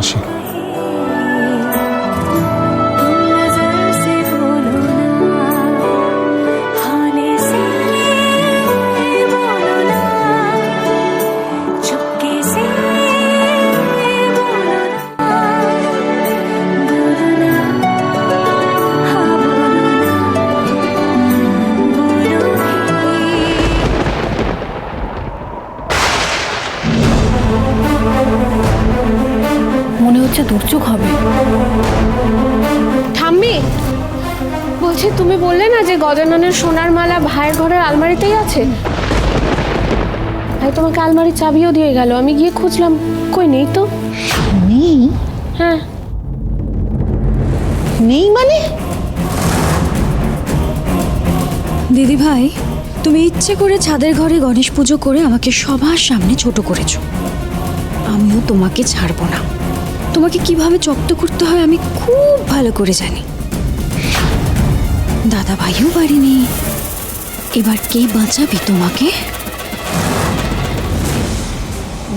আসি। মনে হচ্ছে দুর্যোগ হবে। ঠাম্মি বলছি, তুমি বললে না যে গজাননের সোনার মালা ভাইয়ের ঘরের আলমারিতেই আছে? ভাই তোমাকে আলমারির চাবিও দিয়ে গেল, আমি গিয়ে খুঁজলাম, কই নেই তো। নেই? হ্যাঁ। নেই মানে? দিদি ভাই, তুমি ইচ্ছে করে ছাদের ঘরে গণেশ পুজো করে আমাকে সবার সামনে ছোট করেছো। আমিও তোমাকে ছাড়বো না। তোমাকে কিভাবে জব্দ করতে হয় আমি খুব ভালো করে জানি। দাদা ভাইও বাড়ি নেই, এবার কে বাঁচাবে তোমাকে?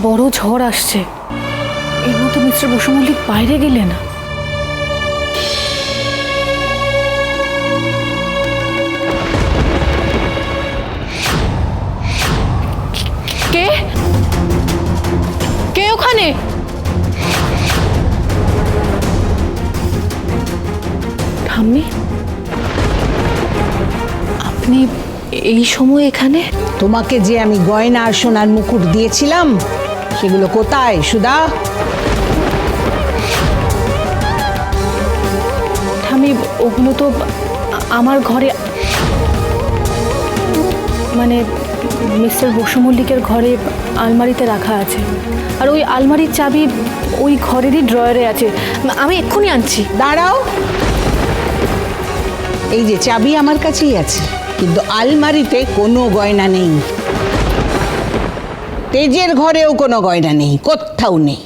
বড় ঝড় আসছে, এর মধ্যে মিস্টার বসু মল্লিক বাইরে গেলে না। কে কে ওখানে? ঠাম্মি, আপনি এই সময় এখানে? তোমাকে যে আমি গয়না আর সোনার মুকুট দিয়েছিলাম সেগুলো কোথায় সুধা? ঠাম্মি, ওগুলো তো আমার ঘরে, মানে মিস্টার বসু মল্লিকের ঘরে আলমারিতে রাখা আছে। আর ওই আলমারির চাবি ওই ঘরেরই ড্রয়ারে আছে, আমি এক্ষুনি আনছি। দাঁড়াও, এই যে চাবি আমার কাছেই আছে, কিন্তু আলমারিতে কোনো গয়না নেই। তেজের ঘরেও কোনো গয়না নেই, কোথাও নেই।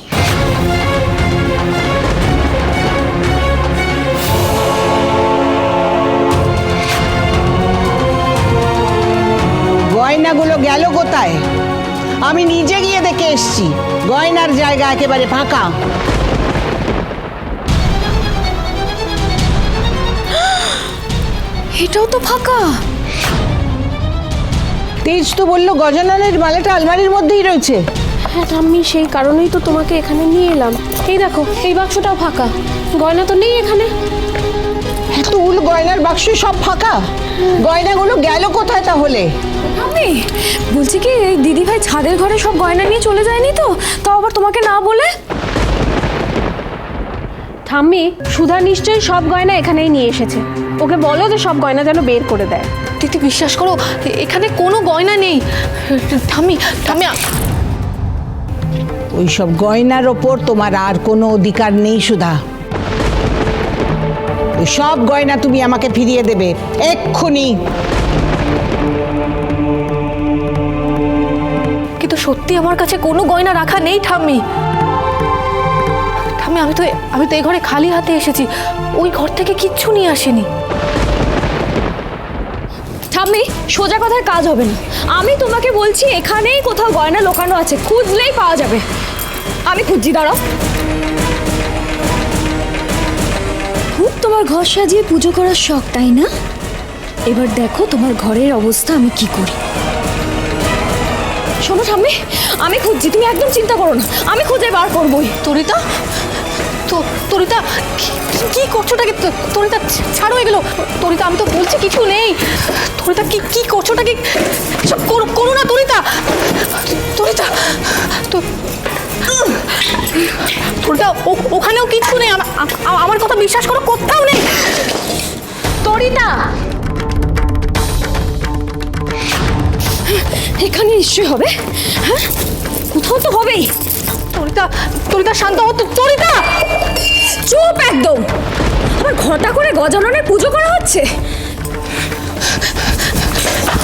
গয়নাগুলো গেল কোথায়? আমি নিজে গিয়ে দেখে এসছি, গয়নার জায়গা একেবারে ফাঁকা। এটাও তো ফাঁকা। তেজ তো বললো গজাননের মালাটা আলমারির মধ্যেই রয়েছে। হ্যাঁ ঠাম্মি, সেই কারণেই তো তোমাকে এখানে নিয়ে এলাম। এই দেখো, এই বাক্সটাও ফাঁকা, গয়না তো নেই এখানে। এত উল গয়নার বাক্স সব ফাঁকা, গয়নাগুলো গেল কোথায় তাহলে? আমি বলছি কি, এই দিদি ভাই ছাদের ঘরে সব গয়না নিয়ে চলে যায়নি তো? তাও আবার তোমাকে না বলে। ঠাম্মি, সুধা নিশ্চয়ই সব গয়না এখানেই নিয়ে এসেছে, ওকে বলো যে সব গয়না যেন বের করে দেয়। দিদি বিশ্বাস করো, এখানে কোনো গয়না নেই। ঠাম্মি ঠাম্মি, ওই সব গয়নার ওপর তোমার আর কোনো অধিকার নেই সুধা। ওই সব গয়না তুমি আমাকে ফিরিয়ে দেবে এক্ষুনি। কিন্তু সত্যি আমার কাছে কোনো গয়না রাখা নেই ঠাম্মি। ঠাম্মি, আমি তো এই ঘরে খালি হাতে এসেছি, ওই ঘর থেকে কিচ্ছু নিয়ে আসিনি। ঠাম্মি, সোজা কথায় কাজ হবে না। আমি তোমাকে বলছি এখানেই কোথাও গয়না লুকানো আছে, খুঁজলেই পাওয়া যাবে। আমি খুঁজছি, দাঁড়াও। খুব তোমার ঘর সাজিয়ে পুজো করার শখ, তাই না? এবার দেখো তোমার ঘরের অবস্থা আমি কি করি। শোনো ঠাম্মি, আমি খুঁজছি, তুমি একদম চিন্তা করো না, আমি খুঁজে বার করবোই। তরিতা, তরিতা কি করছোটাকে? তরিতা ছাড়ো এগুলো। তরিতা, আমি তো বলছি কিছু নেই। তরিতা কি করছোটাকে? করো না তরিতা। তরিতা, তরিতা, ওখানেও কিছু নেই, আমার কথা বিশ্বাস করো, কোথাও নেই। তরিতা, এখানে নিশ্চয়ই হবে। হ্যাঁ, কোথাও তো হবেই। তরিতা শান্ত হও। তরিতা চুপ একদম। আমার ঘটা করে গজাননের পুজো করা হচ্ছে।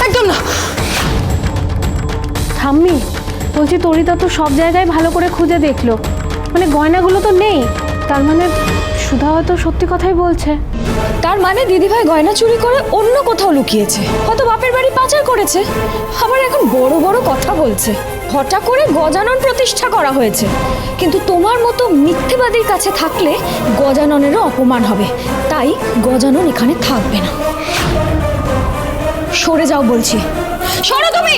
একদম না। ঠাম্মি, বলছি তরিতা তো সব জায়গায় ভালো করে খুঁজে দেখলো, মানে গয়নাগুলো তো নেই, তার মানে সুধা হয়তো সত্যি কথাই বলছে। তার মানে দিদিভাই গয়না চুরি করে অন্য কোথাও লুকিয়েছে, হয়তো বাপের বাড়ি পাচার করেছে, আবার এখন বড় বড় কথা বলছে। ঘটা করে গজানন প্রতিষ্ঠা করা হয়েছে, কিন্তু তোমার মতো মিথ্যেবাদীর কাছে থাকলে গজাননেরও অপমান হবে, তাই গজানন এখানে থাকবে না। সরে যাও বলছি, সরো তুমি।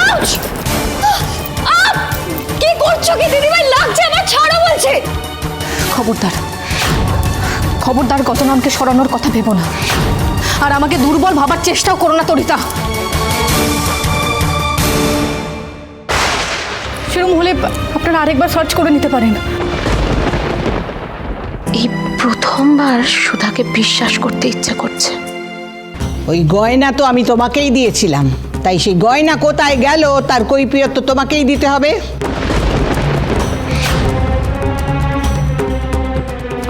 আউচ! কি করছো কি দিদিভাই? লাগছে আমার, ছাড়ো বলছে। খবরদার খবরদার গজাননকে সরানোর কথা ভেবো না, আর আমাকে দুর্বল ভাবার চেষ্টাও করো না তরিতা। সেরকম হলে আপনারা আরেকবার সার্চ করে নিতে পারেন। এই প্রথমবার সুধাকে বিশ্বাস করতে ইচ্ছা করছে। ওই গয়না তো আমি তোমাকেই দিয়েছিলাম, তাই সেই গয়না কোথায় গেল তার কৈফিয়ত তো তোমাকেই দিতে হবে।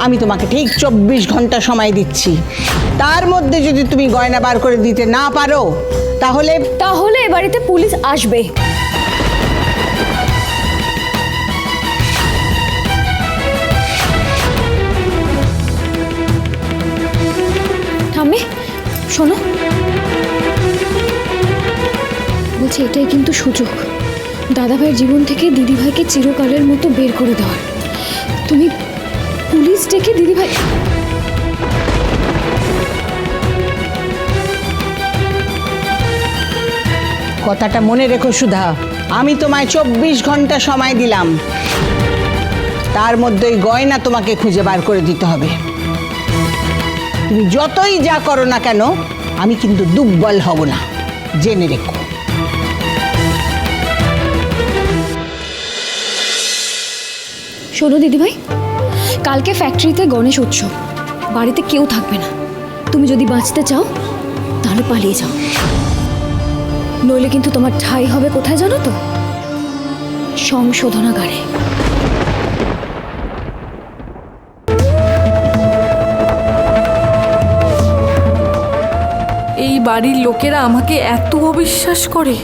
আমি তোমাকে ঠিক 24 ঘন্টা সময় দিচ্ছি, তার মধ্যে যদি তুমি গয়না বার করে দিতে না পারো তাহলে তাহলে এ বাড়িতে পুলিশ আসবে। ঠাম্মি শোনো, বলছি এটাই কিন্তু সুযোগ দাদাভাইয়ের জীবন থেকে দিদিভাইকে চিরকালের মতো বের করে দেওয়ার। তুমি পুলিশ ডেকে দিদিভাই। কথাটা মনে রেখো সুধা, আমি তোমায় 24 ঘন্টা সময় দিলাম, তার মধ্যে ওই গয়না তোমাকে খুঁজে বার করে দিতে হবে। তুমি যতই যা করো না কেন আমি কিন্তু দুর্বল হব না, জেনে রেখো। শোনো দিদিভাই, কালকে ফ্যাক্টরিতে গণেশ উৎসব, বাড়িতে কেউ থাকবে না। তুমি যদি বাঁচতে চাও তাহলে পালিয়ে যাও, নইলে কিন্তু তোমার ঠাঁই হবে কোথায় জানো তো? সংশোধনাগারে। এই বাড়ির লোকেরা আমাকে এত অবিশ্বাস করে।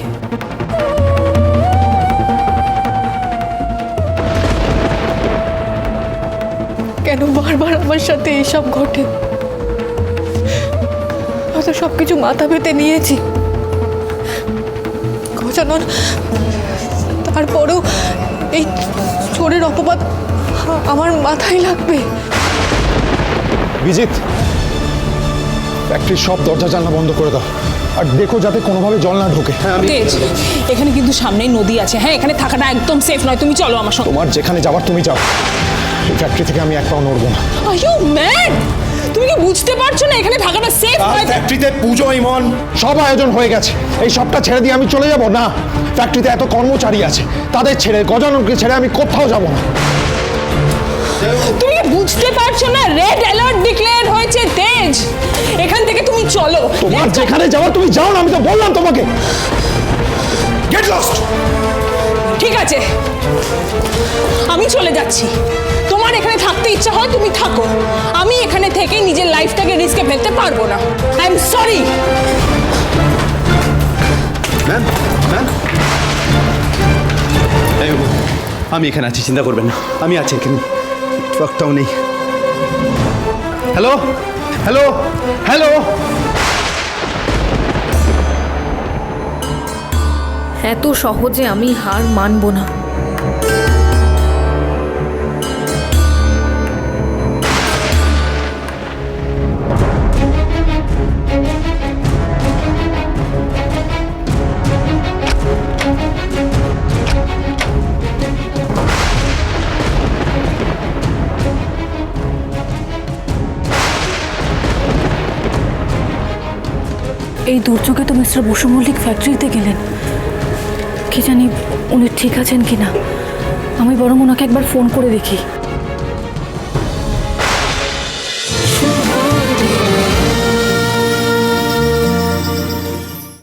কেন বারবার আমার সাথে এইসব ঘটে? হয়তো সবকিছু মাথা পেতে নিয়েছি গজানন, তারপরেও এই চোরের অপবাদ আমার মাথায় লাগবে। বিজিত, ফ্যাক্টরির সব দরজা জানলা বন্ধ করে দাও, আর দেখো যাতে কোনোভাবে জল না ঢোকে। হ্যাঁ, তেজ, এখানে কিন্তু সামনেই নদী আছে। হ্যাঁ, এখানে থাকাটা একদম সেফ নয়। তুমি চলো আমার সঙ্গে। তোমার যেখানে যাবার তুমি যাও, এই ফ্যাক্টরি থেকে আমি এক পাও নড়বো না। Are you mad? তুমি কি বুঝতে পারছো না এখানে থাকাটা সেফ নয়? ফ্যাক্টরিতে পুজো, ইমন, সব আয়োজন হয়ে গেছে। এই সবটা ছেড়ে দিয়ে আমি চলে যাব না। ফ্যাক্টরিতে এত কর্মচারী আছে, তাদের ছেড়ে, গজাননকে ছেড়ে আমি কোথাও যাব না। তুমি কি বুঝতে পারছো না? রেড অ্যালার্ট ডিক্লেয়ার হয়েছে তেজ। এখান থেকে তুমি চলো। তোমার যেখানে যাওয়ার তুমি যাও না, আমি তো বললাম তোমাকে। Get lost. ঠিক আছে, আমি চলে যাচ্ছি। তোমার এখানে থাকতে ইচ্ছা হয় তুমি থাকো, আমি এখানে থেকে নিজের লাইফটাকে রিস্কে ফেলতে পারবো না। I am sorry. Ma'am, ma'am, আমি এখানে আছি, চিন্তা করবেন না, আমি আছি এখানে, ট্রাকটাও নেই। Hello, hello, hello. এত সহজে আমি হার মানব না। এই দুর্যোগে তো মিস্টার বসু মল্লিক ফ্যাক্টরিতে গেলেন, কি জানি উনি ঠিক আছেন কিনা। আমি বরং ওনাকে একবার ফোন করে দেখি।